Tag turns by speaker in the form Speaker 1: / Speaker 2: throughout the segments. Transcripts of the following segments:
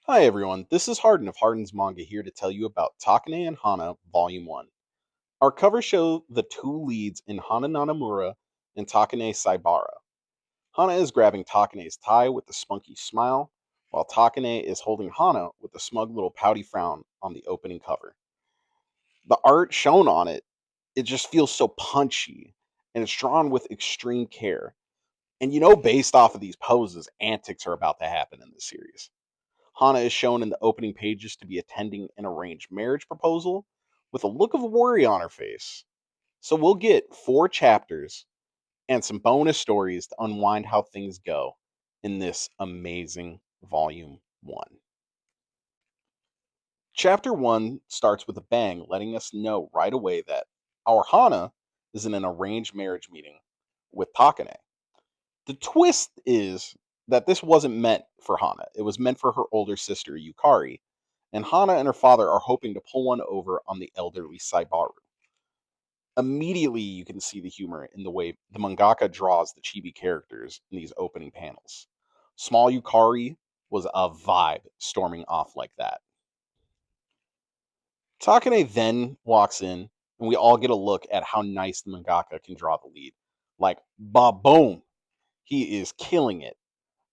Speaker 1: Hi everyone, this is Harden of Harden's Manga here to tell you about Takane and Hana Volume 1. Our covers show the two leads in Hana Nanamura and Takane Saibara. Hana is grabbing Takane's tie with a spunky smile, while Takane is holding Hana with a smug little pouty frown on the opening cover. The art shown on it, it just feels so punchy, and it's drawn with extreme care. And based off of these poses, antics are about to happen in this series. Hana is shown in the opening pages to be attending an arranged marriage proposal with a look of worry on her face. So we'll get 4 chapters and some bonus stories to unwind how things go in this amazing volume 1. Chapter 1 starts with a bang, letting us know right away that our Hana is in an arranged marriage meeting with Takane. The twist is that this wasn't meant for Hana. It was meant for her older sister, Yukari, and Hana and her father are hoping to pull one over on the elderly Saibaru. Immediately, you can see the humor in the way the mangaka draws the chibi characters in these opening panels. Small Yukari was a vibe storming off like that. Takane then walks in, and we all get a look at how nice the mangaka can draw the lead. Like, ba boom! He is killing it.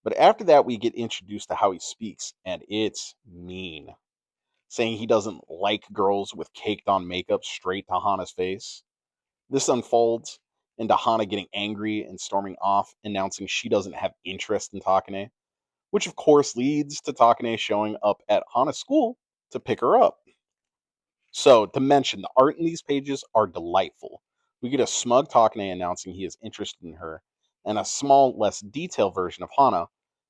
Speaker 1: But after that, we get introduced to how he speaks, and it's mean. Saying he doesn't like girls with caked on makeup straight to Hana's face. This unfolds into Hana getting angry and storming off, announcing she doesn't have interest in Takane, which of course leads to Takane showing up at Hana's school to pick her up. So, to mention, the art in these pages are delightful. We get a smug Takane announcing he is interested in her, and a small, less detailed version of Hana,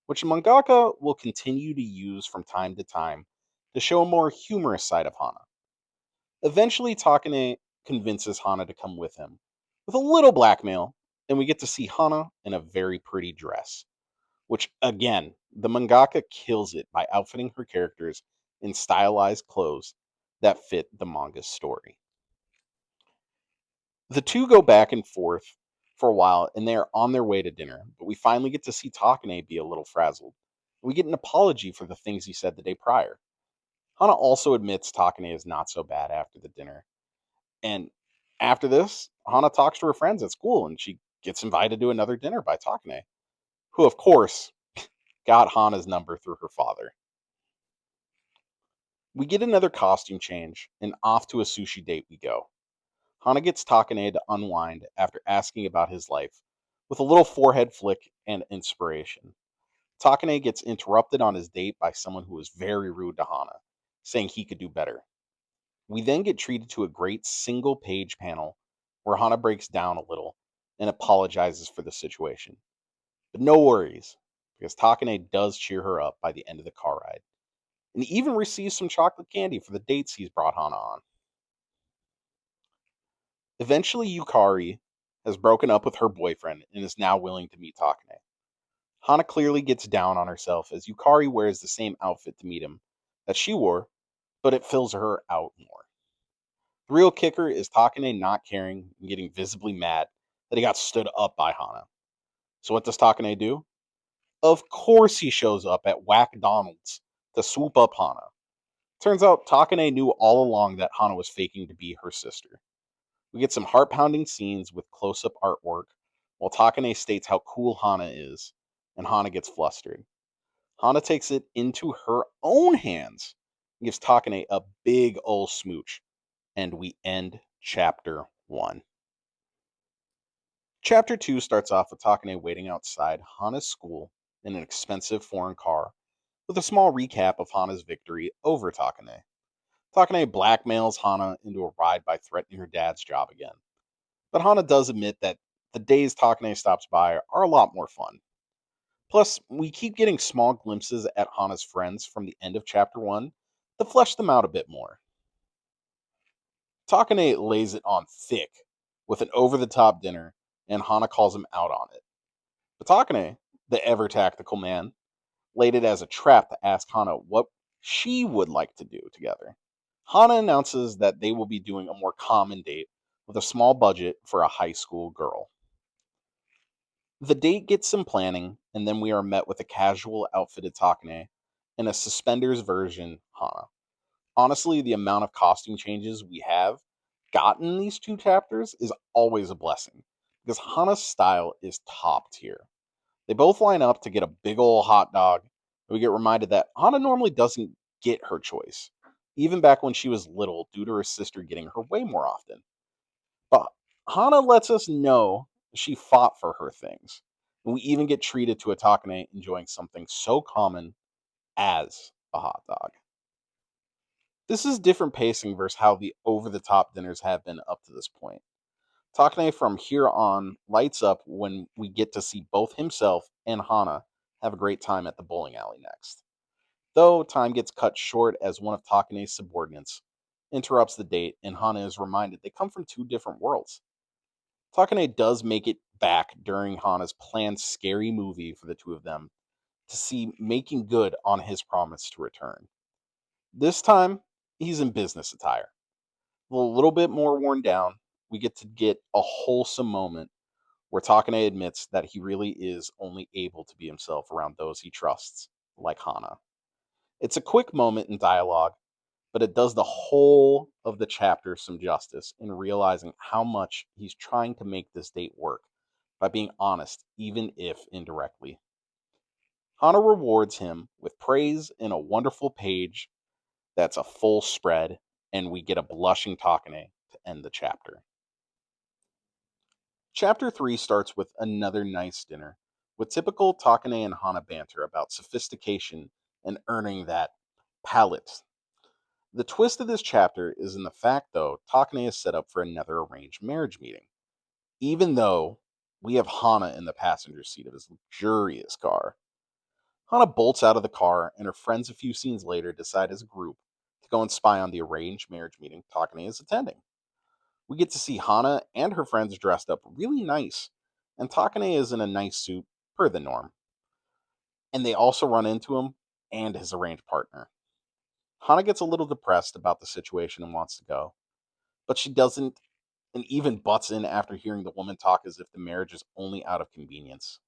Speaker 1: which mangaka will continue to use from time to time to show a more humorous side of Hana. Eventually, Takane convinces Hana to come with him, with a little blackmail, and we get to see Hana in a very pretty dress, which, again, the mangaka kills it by outfitting her characters in stylized clothes that fit the manga's story. The two go back and forth for a while, and they are on their way to dinner, but we finally get to see Takane be a little frazzled. We get an apology for the things he said the day prior. Hana also admits Takane is not so bad after the dinner. And after this, Hana talks to her friends at school and she gets invited to another dinner by Takane, who, of course, got Hana's number through her father. We get another costume change and off to a sushi date we go. Hana gets Takane to unwind after asking about his life with a little forehead flick and inspiration. Takane gets interrupted on his date by someone who is very rude to Hana, saying he could do better. We then get treated to a great single page panel where Hana breaks down a little and apologizes for the situation. But no worries, because Takane does cheer her up by the end of the car ride, and he even receives some chocolate candy for the dates he's brought Hana on. Eventually, Yukari has broken up with her boyfriend and is now willing to meet Takane. Hana clearly gets down on herself as Yukari wears the same outfit to meet him that she wore, but it fills her out more. The real kicker is Takane not caring and getting visibly mad that he got stood up by Hana. So what does Takane do? Of course he shows up at Whack Donald's to swoop up Hana. Turns out Takane knew all along that Hana was faking to be her sister. We get some heart-pounding scenes with close-up artwork, while Takane states how cool Hana is, and Hana gets flustered. Hana takes it into her own hands and gives Takane a big ol' smooch, and we end chapter 1. Chapter 2 starts off with Takane waiting outside Hana's school in an expensive foreign car, with a small recap of Hana's victory over Takane. Takane blackmails Hana into a ride by threatening her dad's job again. But Hana does admit that the days Takane stops by are a lot more fun. Plus, we keep getting small glimpses at Hana's friends from the end of chapter 1 to flesh them out a bit more. Takane lays it on thick with an over the top dinner, and Hana calls him out on it. But Takane, the ever tactical man, laid it as a trap to ask Hana what she would like to do together. Hana announces that they will be doing a more common date with a small budget for a high school girl. The date gets some planning, and then we are met with a casual outfitted Takane and a suspenders version Hana. Honestly, the amount of costume changes we have gotten in these two chapters is always a blessing because Hana's style is top tier. They both line up to get a big ol' hot dog, and we get reminded that Hana normally doesn't get her choice, even back when she was little due to her sister getting her way more often. But Hana lets us know she fought for her things, and we even get treated to a Takane enjoying something so common as a hot dog. This is different pacing versus how the over the top dinners have been up to this point. Takane from here on lights up when we get to see both himself and Hana have a great time at the bowling alley next. Though time gets cut short as one of Takane's subordinates interrupts the date and Hana is reminded they come from two different worlds. Takane does make it back during Hana's planned scary movie for the two of them to see making good on his promise to return. This time, he's in business attire. A little bit more worn down, we get a wholesome moment where Takane admits that he really is only able to be himself around those he trusts, like Hana. It's a quick moment in dialogue, but it does the whole of the chapter some justice in realizing how much he's trying to make this date work by being honest, even if indirectly. Hana rewards him with praise in a wonderful page that's a full spread, and we get a blushing Takane to end the chapter. Chapter 3 starts with another nice dinner, with typical Takane and Hana banter about sophistication and earning that palate. The twist of this chapter is in the fact, though, Takane is set up for another arranged marriage meeting, even though we have Hana in the passenger seat of his luxurious car. Hana bolts out of the car, and her friends a few scenes later decide as a group to go and spy on the arranged marriage meeting Takane is attending. We get to see Hana and her friends dressed up really nice, and Takane is in a nice suit, per the norm. And they also run into him and his arranged partner. Hana gets a little depressed about the situation and wants to go, but she doesn't, and even butts in after hearing the woman talk as if the marriage is only out of convenience.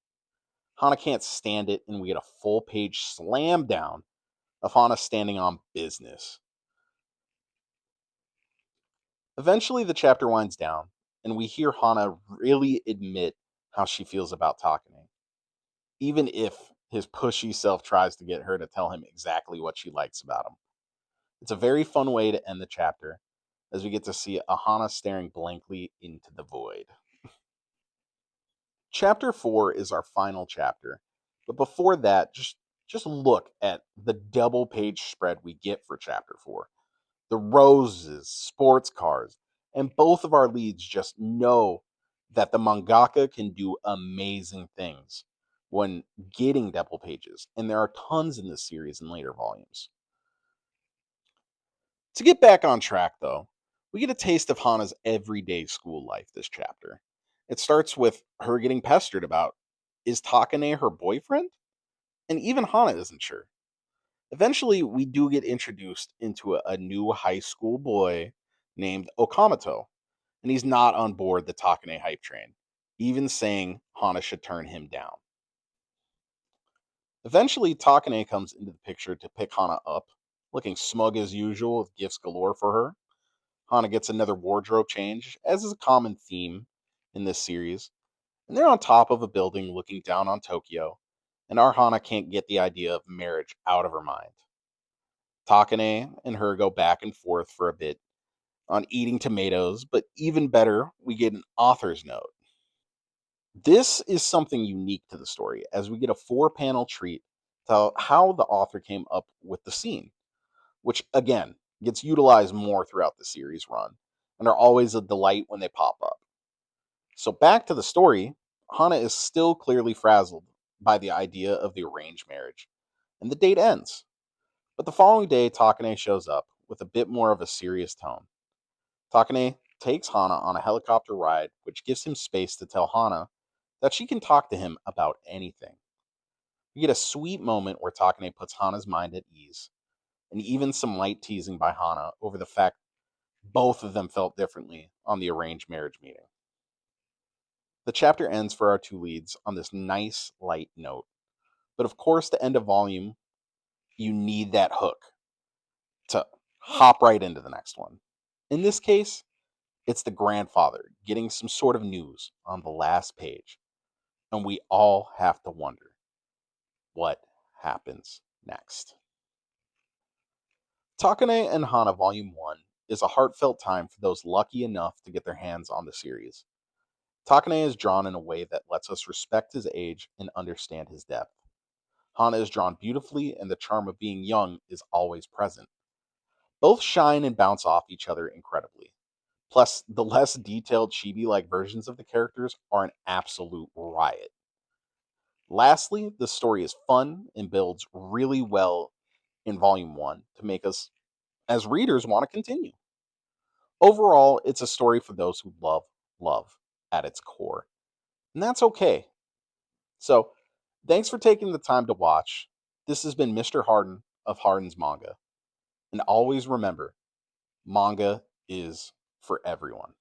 Speaker 1: Hana can't stand it, and we get a full page slam down of Hana standing on business. Eventually, the chapter winds down, and we hear Hana really admit how she feels about Takane, even if his pushy self tries to get her to tell him exactly what she likes about him. It's a very fun way to end the chapter, as we get to see Hana staring blankly into the void. Chapter 4 is our final chapter, but before that, just look at the double page spread we get for chapter 4. The roses, sports cars, and both of our leads just know that the mangaka can do amazing things when getting double pages, and there are tons in this series in later volumes. To get back on track, though, we get a taste of Hana's everyday school life this chapter. It starts with her getting pestered about, is Takane her boyfriend? And even Hana isn't sure. Eventually, we do get introduced into a new high school boy named Okamoto, and he's not on board the Takane hype train, even saying Hana should turn him down. Eventually, Takane comes into the picture to pick Hana up, looking smug as usual with gifts galore for her. Hana gets another wardrobe change, as is a common theme in this series, and they're on top of a building looking down on Tokyo, and our Hana can't get the idea of marriage out of her mind. Takane and her go back and forth for a bit on eating tomatoes, but even better, we get an author's note. This is something unique to the story, as we get a four-panel treat to how the author came up with the scene, which again gets utilized more throughout the series run and are always a delight when they pop up. So back to the story, Hana is still clearly frazzled by the idea of the arranged marriage, and the date ends. But the following day, Takane shows up with a bit more of a serious tone. Takane takes Hana on a helicopter ride, which gives him space to tell Hana that she can talk to him about anything. We get a sweet moment where Takane puts Hana's mind at ease, and even some light teasing by Hana over the fact both of them felt differently on the arranged marriage meeting. The chapter ends for our two leads on this nice, light note. But of course, to end a volume You need that hook to hop right into the next one. In this case, it's the grandfather getting some sort of news on the last page, and we all have to wonder what happens next. Takane and Hana Volume 1 is a heartfelt time for those lucky enough to get their hands on the series. Takane is drawn in a way that lets us respect his age and understand his depth. Hana is drawn beautifully, and the charm of being young is always present. Both shine and bounce off each other incredibly. Plus, the less detailed chibi like versions of the characters are an absolute riot. Lastly, the story is fun and builds really well in Volume 1 to make us, as readers, want to continue. Overall, it's a story for those who love love at its core. And that's okay. So, thanks for taking the time to watch. This has been Mr. Harden of Harden's Manga. And always remember, manga is for everyone.